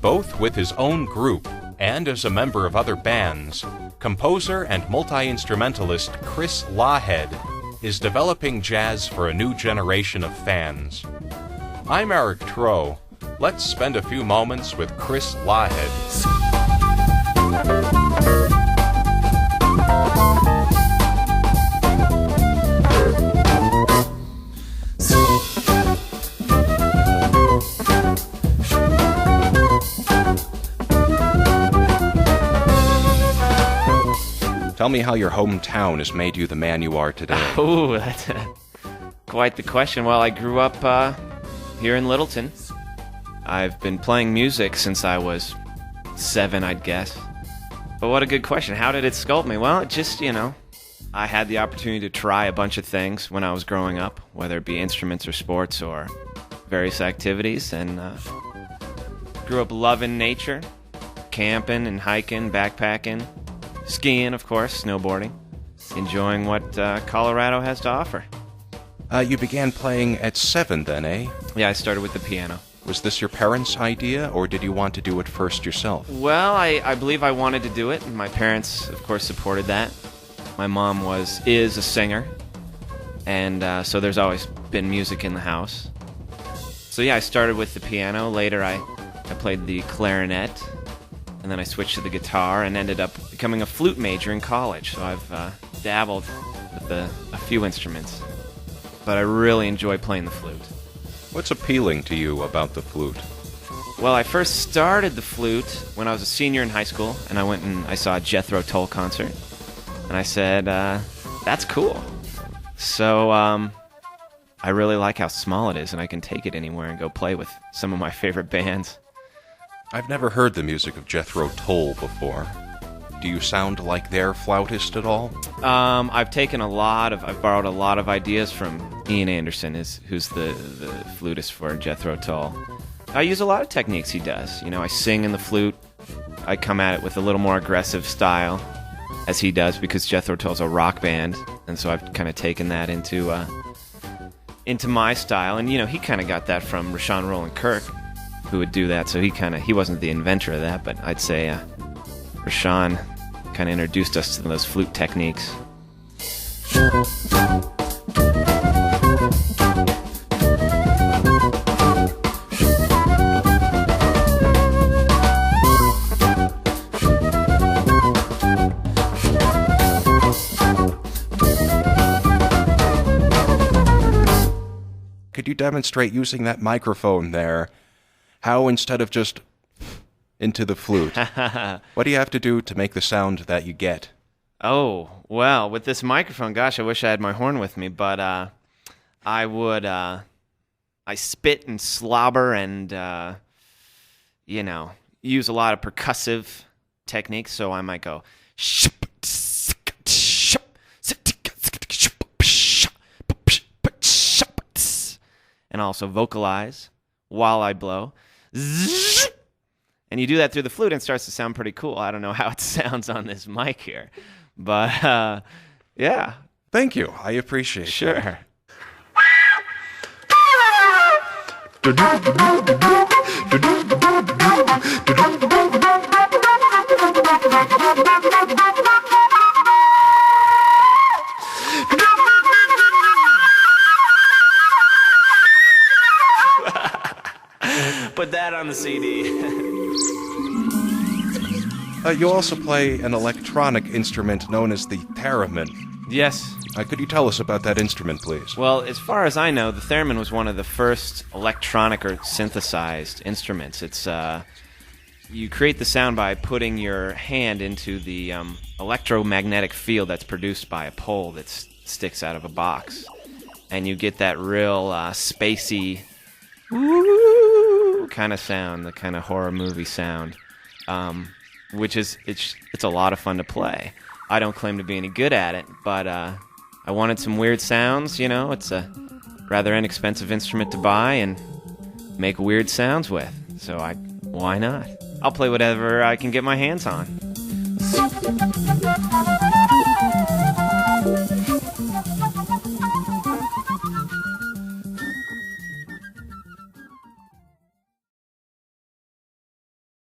Both with his own group and as a member of other bands, composer and multi-instrumentalist Chris Lawhead is developing jazz for a new generation of fans. I'm Erik Troe. Let's spend a few moments with Chris Lawhead. Tell me how your hometown has made you the man you are today. Oh, that's quite the question. Well, I grew up here in Littleton. I've been playing music since I was 7, I'd guess. But what a good question. How did it sculpt me? Well, it just, I had the opportunity to try a bunch of things when I was growing up, whether it be instruments or sports or various activities, and grew up loving nature, camping and hiking, backpacking, skiing, of course, snowboarding, enjoying what Colorado has to offer. You began playing at 7 then, eh? Yeah, I started with the piano. Was this your parents' idea, or did you want to do it first yourself? Well, I believe I wanted to do it, and my parents, of course, supported that. My mom is a singer, and so there's always been music in the house. So yeah, I started with the piano. Later, I played the clarinet, and then I switched to the guitar and ended up becoming a flute major in college. So I've dabbled with a few instruments, but I really enjoy playing the flute. What's appealing to you about the flute? Well, I first started the flute when I was a senior in high school, and I went and I saw a Jethro Tull concert, and I said, that's cool. So I really like how small it is, and I can take it anywhere and go play with some of my favorite bands. I've never heard the music of Jethro Tull before. Do you sound like their flautist at all? I've borrowed a lot of ideas from Ian Anderson, who's the flutist for Jethro Tull. I use a lot of techniques he does. I sing in the flute. I come at it with a little more aggressive style, as he does, because Jethro Tull's a rock band, and so I've kind of taken that into my style. And he kind of got that from Rashawn Roland Kirk, who would do that. So he wasn't the inventor of that, but I'd say Rashawn kind of introduced us to those flute techniques. Could you demonstrate using that microphone there? How instead of just into the flute, what do you have to do to make the sound that you get? Oh, well, with this microphone, gosh, I wish I had my horn with me, but I spit and slobber and, use a lot of percussive techniques, so I might go and also vocalize while I blow. And you do that through the flute, and it starts to sound pretty cool. I don't know how it sounds on this mic here, but yeah. Thank you. I appreciate it. Sure. Put that on the CD. You also play an electronic instrument known as the theremin. Yes. Could you tell us about that instrument, please? Well, as far as I know, the theremin was one of the first electronic or synthesized instruments. It's you create the sound by putting your hand into the electromagnetic field that's produced by a pole that sticks out of a box, and you get that real spacey kind of sound, the kind of horror movie sound, which is it's a lot of fun to play. I don't claim to be any good at it, but I wanted some weird sounds. It's a rather inexpensive instrument to buy and make weird sounds with, so why not? I'll play whatever I can get my hands on.